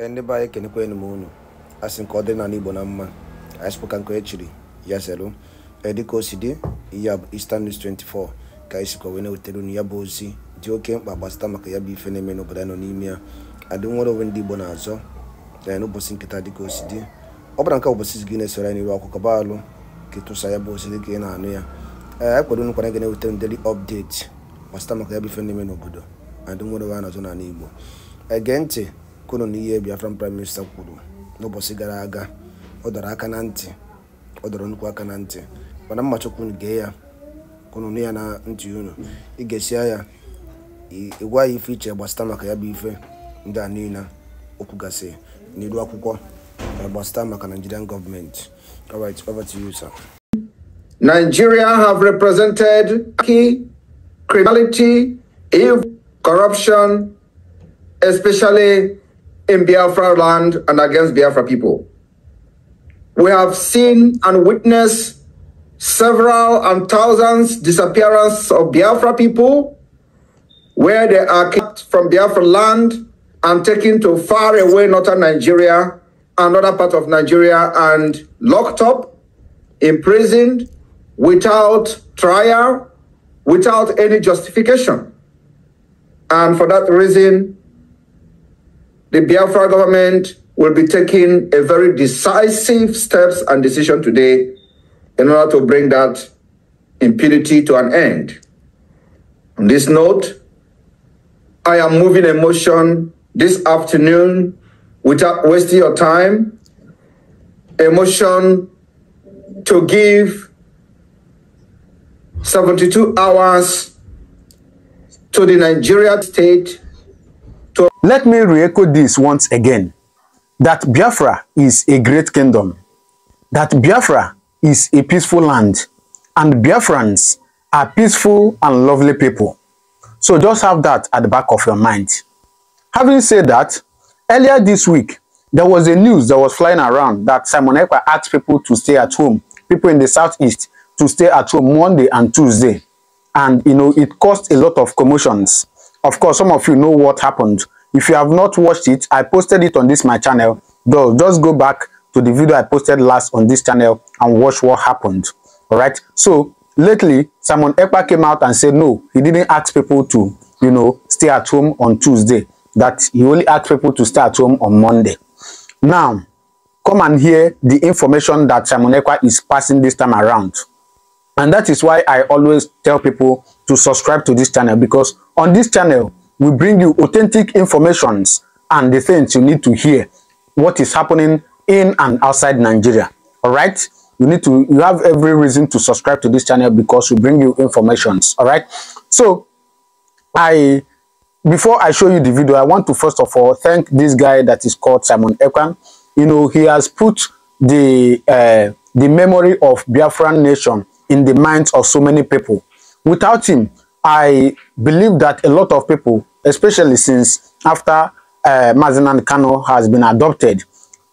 Ndị ba ekene kwa enu asị nke ọdị na Igbo na mma anyị spoka nke echiri ya zelu dịka o si dị ya bụ Eastern News 24 ka anyị sikwa wee na-wetara unu ya bụ ozi dị oke mkpa gbasata maka ya bụ ife na-eme n'obodo nọ n'ime ya adị nwere onwe ndị Igbo na-azọ n'ụbọchị nkịta dịka o si dị ọ bụla nke ụbọchị gị na-esoro anyị n'iru akwụkwọ baalụ ka tụsa ya bụ ozi dịka ị na-anụ ya anyị kpọrọ unu kwara gị na-ewetara daily update gbasata maka ya bụ ife na-eme n'obodo adị nwere onwe na-azọ n'ala Igbo ege ntị kono n'ihe Biafran Prime Minister kwuru n'ụbọchị gara aga ọ dọrọ aka na ntị ọ dọrọ nnukwu aka na ntị mana mmachukwu unu gee ya kono ya na ntị unu igesia ya ịgwa ya ife iche gbasata maka ya bụ ife ndị a niile okwu gasị n'iru akwụkwọ gbasata maka Nigerian government. All right, over to you, sir. Nigeria have represented criminality, evil, corruption, especially in Biafra land and against Biafra people. We have seen and witnessed several and thousands disappearances of Biafra people where they are kept from Biafra land and taken to far away northern Nigeria, another part of Nigeria, and locked up, imprisoned, without trial, without any justification. And for that reason, the Biafra government will be taking a very decisive steps and decision today in order to bring that impunity to an end. On this note, I am moving a motion this afternoon without wasting your time, a motion to give 72 hours to the Nigerian state. Let me re-echo this once again, that Biafra is a great kingdom, that Biafra is a peaceful land, and Biafrans are peaceful and lovely people. So just have that at the back of your mind. Having said that, earlier this week, there was a news that was flying around that Simon Ekpa asked people to stay at home, people in the southeast to stay at home Monday and Tuesday. And, you know, it caused a lot of commotions. Of course, some of you know what happened. If you have not watched it, I posted it on my channel. Though, just go back to the video I posted last on this channel and watch what happened. All right. So lately, Simon Ekpa came out and said no, he didn't ask people to, you know, stay at home on Tuesday. That he only asked people to stay at home on Monday. Now, come and hear the information that Simon Ekpa is passing this time around. And that is why I always tell people to subscribe to this channel, because on this channel, we bring you authentic informations and the things you need to hear, what is happening in and outside Nigeria. All right, you have every reason to subscribe to this channel because we bring you informations. All right, so before I show you the video, I want to first of all thank this guy that is called Simon Ekpa. You know, he has put the memory of Biafran nation in the minds of so many people. Without him, I believe that a lot of people, especially since after KANU has been adopted,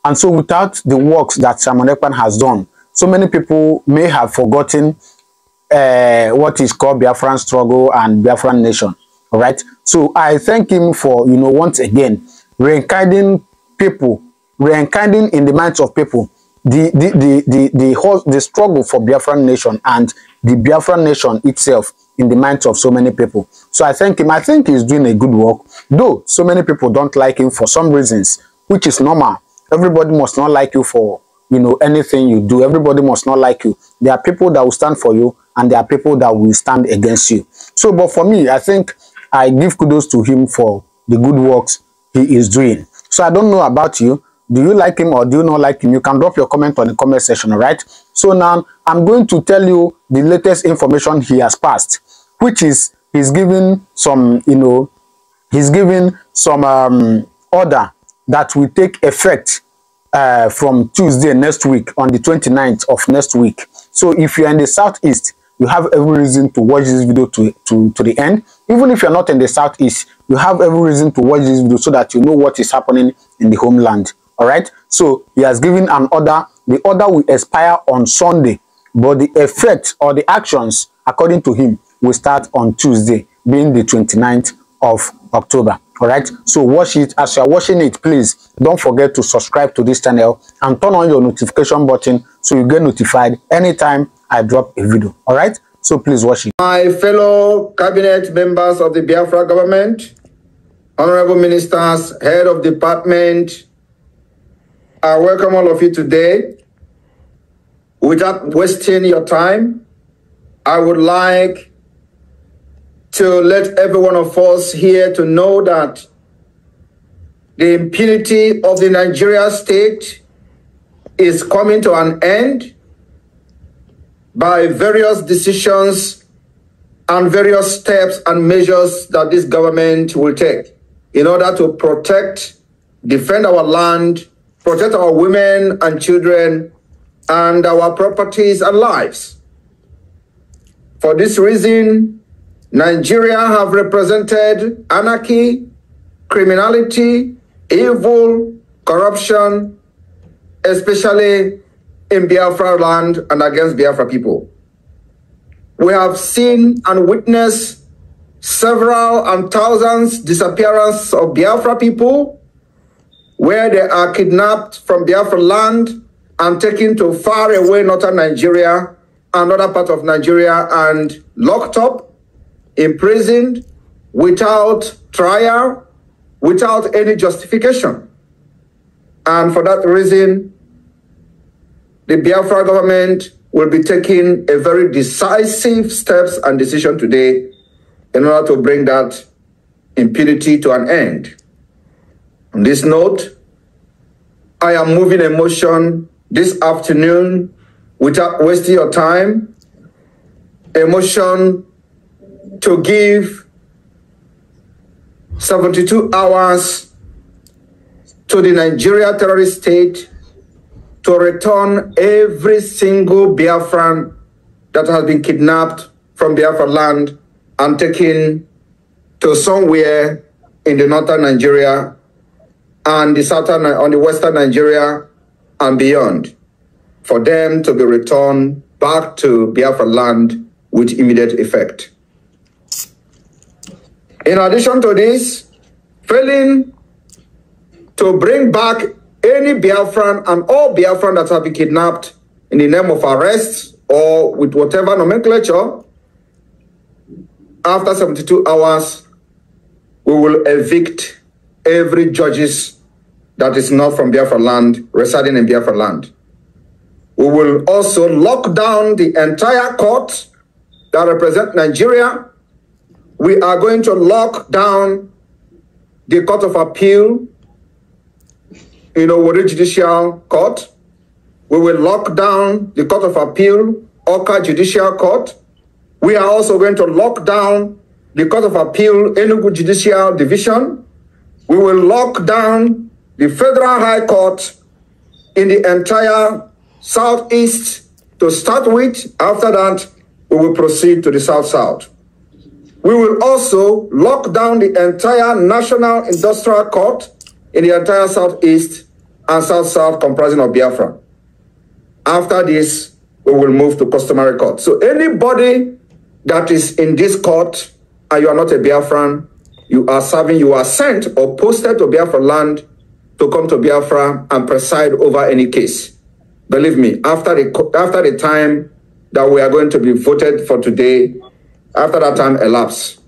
and so without the works that Simon Ekpa has done, so many people may have forgotten what is called Biafran struggle and Biafran nation. All right, so I thank him for, you know, once again re-enkindling people, re-enkindling in the minds of people the struggle for Biafran nation and the Biafran nation itself in the minds of so many people. So I thank him. I think he's doing a good work, though so many people don't like him for some reasons, which is normal. Everybody must not like you for, you know, anything you do. Everybody must not like you. There are people that will stand for you and there are people that will stand against you. So, but for me, I think I give kudos to him for the good works he is doing. So I don't know about you. Do you like him or do you not like him? You can drop your comment on the comment section, all right? So now I'm going to tell you the latest information he has passed, which is he's giving some, you know, he's giving some order that will take effect from Tuesday next week, on the 29th of next week. So if you're in the southeast, you have every reason to watch this video to the end. Even if you're not in the southeast, you have every reason to watch this video so that you know what is happening in the homeland. All right, so he has given an order. The order will expire on Sunday, but the effect or the actions, according to him, will start on Tuesday, being the 29th of October. All right, so watch it. As you are watching it, please don't forget to subscribe to this channel and turn on your notification button so you get notified anytime I drop a video. All right, so please watch it. My fellow cabinet members of the Biafra government, honorable ministers, head of department, I welcome all of you today. Without wasting your time, I would like to let every one of us here to know that the impunity of the Nigeria state is coming to an end by various decisions and various steps and measures that this government will take in order to protect, defend our land, protect our women and children and our properties and lives. For this reason, Nigeria have represented anarchy, criminality, evil, corruption, especially in Biafra land and against Biafra people. We have seen and witnessed several and thousands disappearances of Biafra people where they are kidnapped from Biafra land and taken to far away northern Nigeria and other part of Nigeria and locked up, imprisoned, without trial, without any justification. And for that reason, the Biafra government will be taking a very decisive steps and decision today in order to bring that impunity to an end. On this note, I am moving a motion this afternoon without wasting your time, a motion to give 72 hours to the Nigeria terrorist state to return every single Biafran that has been kidnapped from Biafra land and taken to somewhere in the northern Nigeria and the southern, on the western Nigeria and beyond, for them to be returned back to Biafra land with immediate effect. In addition to this, failing to bring back any Biafran and all Biafran that have been kidnapped in the name of arrest or with whatever nomenclature, after 72 hours, we will evict every judges that is not from Biafra land, residing in Biafra land. We will also lock down the entire court that represent Nigeria. We are going to lock down the Court of Appeal, Wari Judicial Court. We will lock down the Court of Appeal, Oka Judicial Court. We are also going to lock down the Court of Appeal, Enugu Judicial Division. We will lock down the Federal High Court in the entire Southeast to start with. After that, we will proceed to the South-South. We will also lock down the entire National Industrial Court in the entire Southeast and South-South comprising of Biafra. After this, we will move to customary court. So anybody that is in this court and you are not a Biafran, you are serving, you are sent or posted to Biafra land to come to Biafra and preside over any case. Believe me, after the time that we are going to be voted for today, after that time elapses,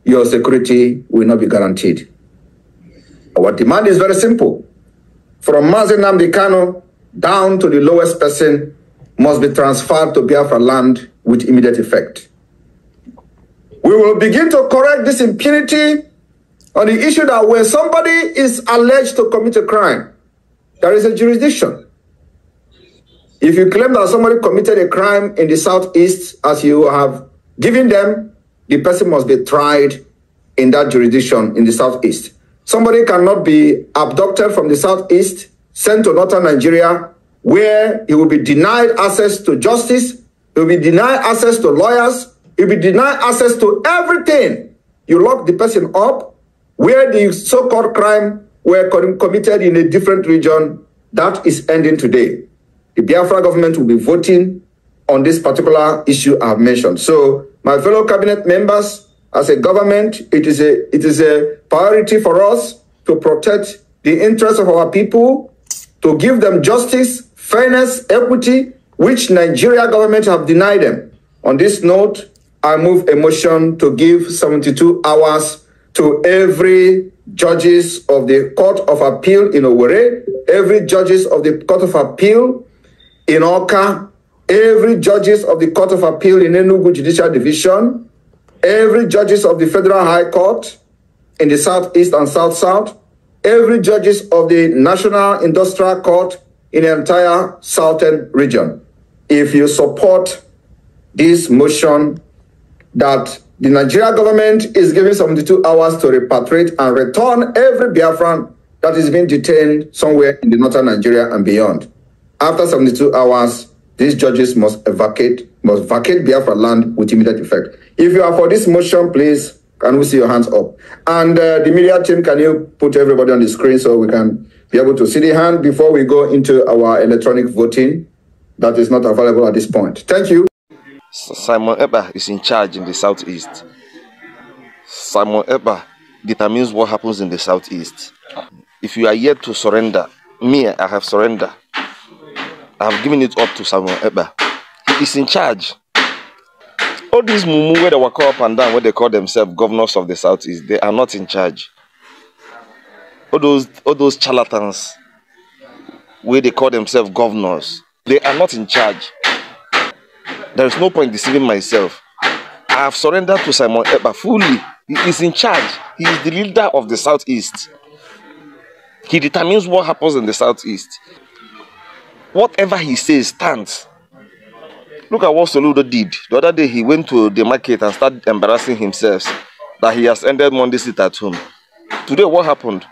your security will not be guaranteed. Our demand is very simple. From NNAMDI KANU down to the lowest person must be transferred to Biafra land with immediate effect. We will begin to correct this impunity on the issue that when somebody is alleged to commit a crime, there is a jurisdiction. If you claim that somebody committed a crime in the Southeast, as you have given them, the person must be tried in that jurisdiction in the Southeast. Somebody cannot be abducted from the Southeast, sent to northern Nigeria, where he will be denied access to justice, he will be denied access to lawyers, he will be denied access to everything. You lock the person up where the so-called crime were committed in a different region. That is ending today. The Biafra government will be voting on this particular issue I have mentioned. So, my fellow cabinet members, as a government, it is a priority for us to protect the interests of our people, to give them justice, fairness, equity, which Nigeria government have denied them. On this note, I move a motion to give 72 hours to every judges of the Court of Appeal in Owerri, every judges of the Court of Appeal in Oka, every judges of the Court of Appeal in Enugu Judicial Division, every judges of the Federal High Court in the Southeast and South-South, every judges of the National Industrial Court in the entire Southern region. If you support this motion that the Nigerian government is giving 72 hours to repatriate and return every Biafran that is being detained somewhere in the northern Nigeria and beyond. After 72 hours, these judges must vacate Biafra land with immediate effect. If you are for this motion, please, can we see your hands up? And the media team, can you put everybody on the screen so we can be able to see the hand before we go into our electronic voting that is not available at this point? Thank you. Simon Ekpa is in charge in the Southeast. Simon Ekpa determines what happens in the Southeast. If you are yet to surrender, I have surrendered. I have given it up to Simon Ekpa. He is in charge. All these mumu where they walk up and down, where they call themselves governors of the Southeast, they are not in charge. All those charlatans where they call themselves governors, they are not in charge. There is no point deceiving myself. I have surrendered to Simon Ekpa fully. He is in charge. He is the leader of the Southeast. He determines what happens in the Southeast. Whatever he says stands. Look at what Soludo did. The other day he went to the market and started embarrassing himself that he has ended Monday sit at home. Today what happened?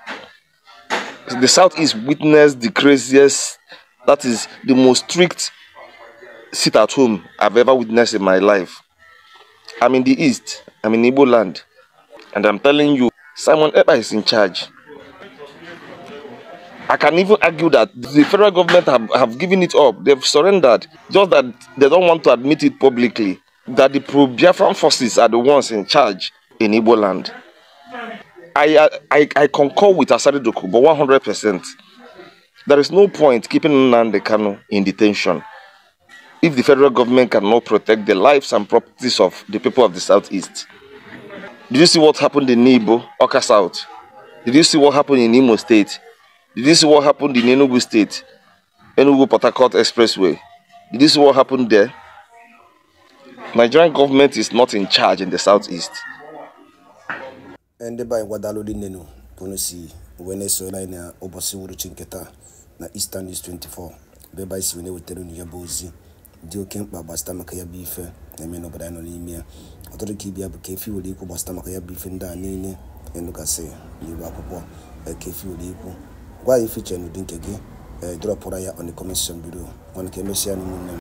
The Southeast witnessed the craziest, that is the most strict sit at home I've ever witnessed in my life. I'm in the East, I'm in Igbo land, and I'm telling you, Simon Ekpa is in charge. I can even argue that the federal government have given it up, they've surrendered, just that they don't want to admit it publicly, that the pro-Biafran forces are the ones in charge in Igbo land. I concur with Asari Doku, but 100%. There is no point keeping NNAMDI KANU in detention if the federal government cannot protect the lives and properties of the people of the Southeast. Did you see what happened in Nibo, Oka South? Did you see what happened in Imo State? Did you see what happened in Enugu State? Enugu-Port Harcourt Expressway. Did you see what happened there? Nigerian government is not in charge in the Southeast. And by Wadalodi Nenu, Ponosi, Venezuela, na Obosi Chinketa, na Eastern News 24. Beba is when they will tell you Bozi. Dio Kempa Basta Makaya Beef, and men over Anolimia. Authority be able to keep you with Basta Makaya Beef and Danini, and look at say, you are poor, a kefu. Why if you drink again? Drop on the comment section below. One can